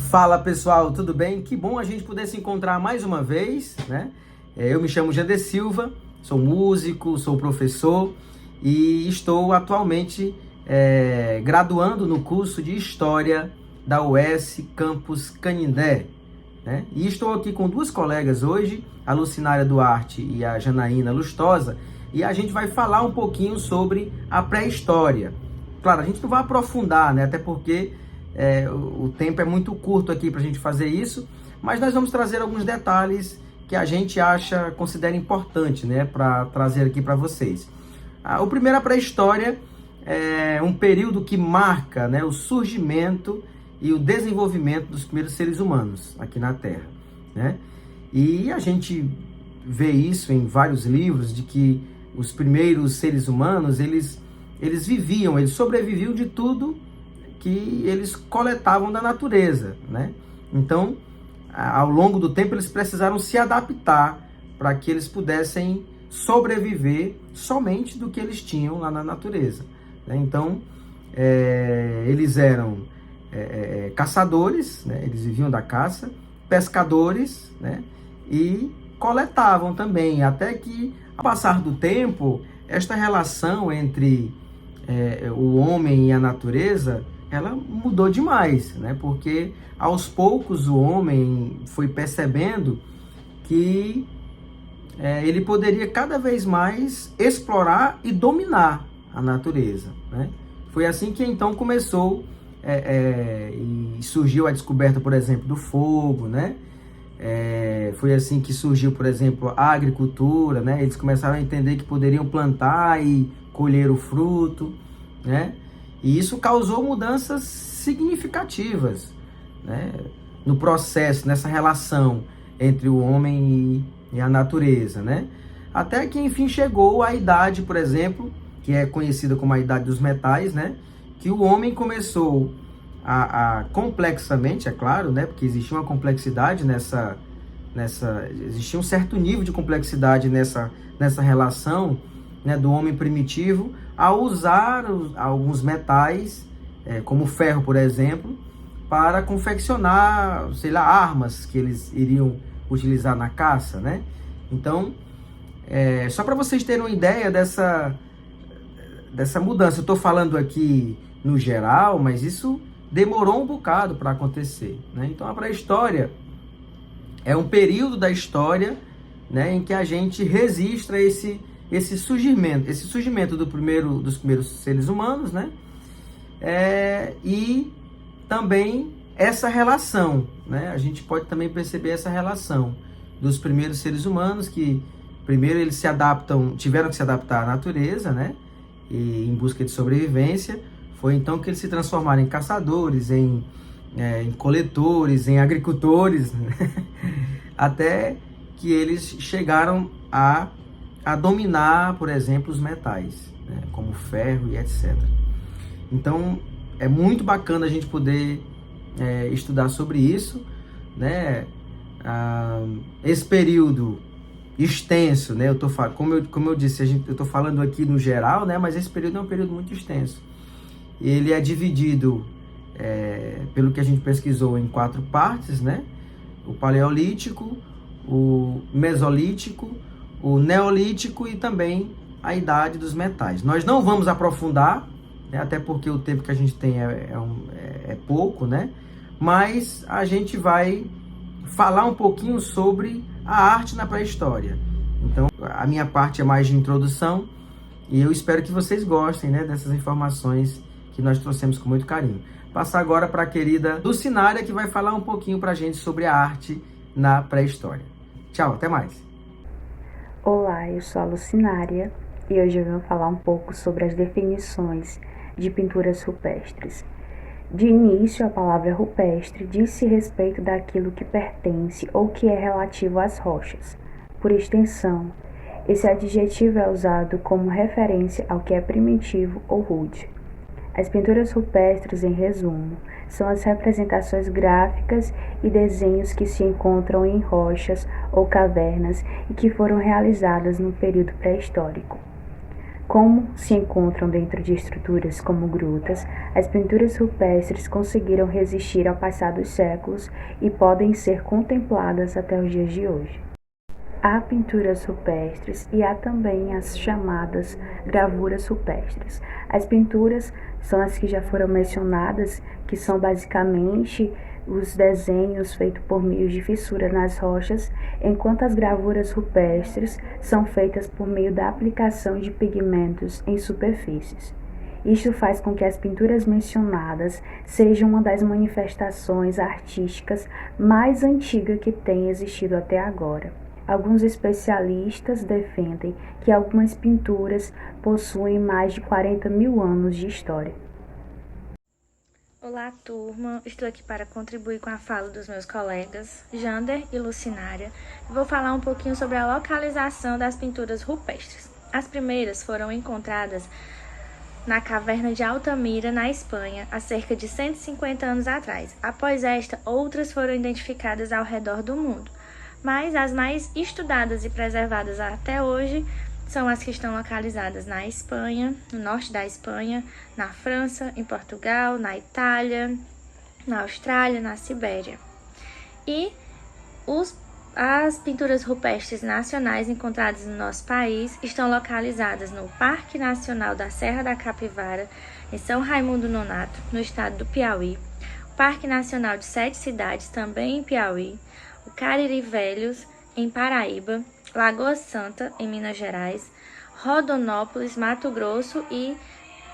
Fala pessoal, tudo bem? Que bom a gente poder se encontrar mais uma vez, né? Eu me chamo Jander Silva, sou músico, sou professor e estou atualmente graduando no curso de História da UES Campus Canindé, né? E estou aqui com duas colegas hoje, a Lucinária Duarte e a Janaína Lustosa, e a gente vai falar um pouquinho sobre a pré-história. Claro, a gente não vai aprofundar, né? Até porque o tempo é muito curto aqui para a gente fazer isso, mas nós vamos trazer alguns detalhes que a gente considera importante, né, para trazer aqui para vocês. O primeiro, a pré-história, é um período que marca, né, o surgimento e o desenvolvimento dos primeiros seres humanos aqui na Terra, né? E a gente vê isso em vários livros, de que os primeiros seres humanos, eles sobreviviam de tudo que eles coletavam da natureza, né? Então, ao longo do tempo, eles precisaram se adaptar para que eles pudessem sobreviver somente do que eles tinham lá na natureza, né? Então, eles eram caçadores, né? Eles viviam da caça, pescadores, né? E coletavam também, até que, ao passar do tempo, esta relação entre o homem e a natureza, ela mudou demais, né? Porque aos poucos o homem foi percebendo que ele poderia cada vez mais explorar e dominar a natureza, né? Foi assim que então começou e surgiu a descoberta, por exemplo, do fogo, né? Foi assim que surgiu, por exemplo, a agricultura, né? Eles começaram a entender que poderiam plantar e colher o fruto, né? E isso causou mudanças significativas, né, no processo, nessa relação entre o homem e a natureza, né? Até que, enfim, chegou a idade, por exemplo, que é conhecida como a idade dos metais, né? Que o homem começou complexamente, é claro, né? Porque existia uma complexidade existia um certo nível de complexidade nessa relação, né, do homem primitivo, a usar alguns metais, como o ferro, por exemplo, para confeccionar, sei lá, armas que eles iriam utilizar na caça, né? Então, só para vocês terem uma ideia dessa mudança, eu estou falando aqui no geral, mas isso demorou um bocado para acontecer, né? Então, a pré-história é um período da história, né, em que a gente registra esse surgimento dos primeiros seres humanos, né? E também essa relação, né? A gente pode também perceber essa relação dos primeiros seres humanos, que primeiro eles tiveram que se adaptar à natureza, né? E em busca de sobrevivência. Foi então que eles se transformaram em caçadores, em coletores, em agricultores, né? Até que eles chegaram a dominar, por exemplo, os metais, né, como ferro e etc. Então, é muito bacana a gente poder estudar sobre isso, né? Esse período extenso, né? Como eu disse, eu estou falando aqui no geral, né? Mas esse período é um período muito extenso. Ele é dividido, pelo que a gente pesquisou, em 4 partes, né? O Paleolítico, o Mesolítico, o Neolítico e também a Idade dos Metais. Nós não vamos aprofundar, né, até porque o tempo que a gente tem é pouco, né? Mas a gente vai falar um pouquinho sobre a arte na pré-história. Então, a minha parte é mais de introdução e eu espero que vocês gostem, né, dessas informações que nós trouxemos com muito carinho. Passar agora para a querida Lucinária, que vai falar um pouquinho para a gente sobre a arte na pré-história. Tchau, até mais! Olá, eu sou a Lucinária e hoje eu venho falar um pouco sobre as definições de pinturas rupestres. De início, a palavra rupestre diz-se respeito daquilo que pertence ou que é relativo às rochas. Por extensão, esse adjetivo é usado como referência ao que é primitivo ou rude. As pinturas rupestres, em resumo, são as representações gráficas e desenhos que se encontram em rochas ou cavernas e que foram realizadas no período pré-histórico. Como se encontram dentro de estruturas como grutas, as pinturas rupestres conseguiram resistir ao passar dos séculos e podem ser contempladas até os dias de hoje. Há pinturas rupestres e há também as chamadas gravuras rupestres. As pinturas são as que já foram mencionadas, que são basicamente os desenhos feitos por meio de fissura nas rochas, enquanto as gravuras rupestres são feitas por meio da aplicação de pigmentos em superfícies. Isto faz com que as pinturas mencionadas sejam uma das manifestações artísticas mais antigas que tem existido até agora. Alguns especialistas defendem que algumas pinturas possuem mais de 40 mil anos de história. Olá, turma! Estou aqui para contribuir com a fala dos meus colegas Jander e Lucinária. Vou falar um pouquinho sobre a localização das pinturas rupestres. As primeiras foram encontradas na caverna de Altamira, na Espanha, há cerca de 150 anos atrás. Após esta, outras foram identificadas ao redor do mundo. Mas as mais estudadas e preservadas até hoje são as que estão localizadas na Espanha, no norte da Espanha, na França, em Portugal, na Itália, na Austrália, na Sibéria. E as pinturas rupestres nacionais encontradas no nosso país estão localizadas no Parque Nacional da Serra da Capivara, em São Raimundo Nonato, no estado do Piauí, o Parque Nacional de Sete Cidades, também em Piauí, o Cariri Velhos, em Paraíba, Lagoa Santa, em Minas Gerais, Rondonópolis, Mato Grosso e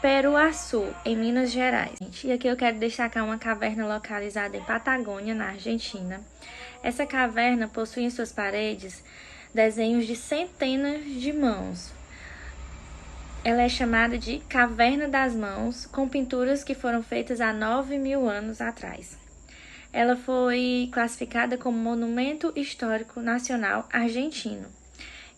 Peruaçu, em Minas Gerais. E aqui eu quero destacar uma caverna localizada em Patagônia, na Argentina. Essa caverna possui em suas paredes desenhos de centenas de mãos. Ela é chamada de Caverna das Mãos, com pinturas que foram feitas há 9.000 anos atrás. Ela foi classificada como Monumento Histórico Nacional Argentino.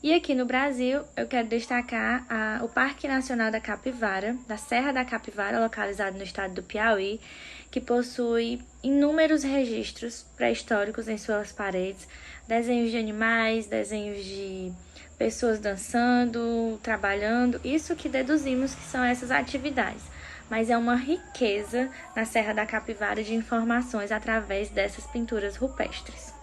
E aqui no Brasil, eu quero destacar o Parque Nacional da Capivara, da Serra da Capivara, localizado no estado do Piauí, que possui inúmeros registros pré-históricos em suas paredes, desenhos de animais, desenhos de pessoas dançando, trabalhando, isso que deduzimos que são essas atividades. Mas é uma riqueza na Serra da Capivara de informações através dessas pinturas rupestres.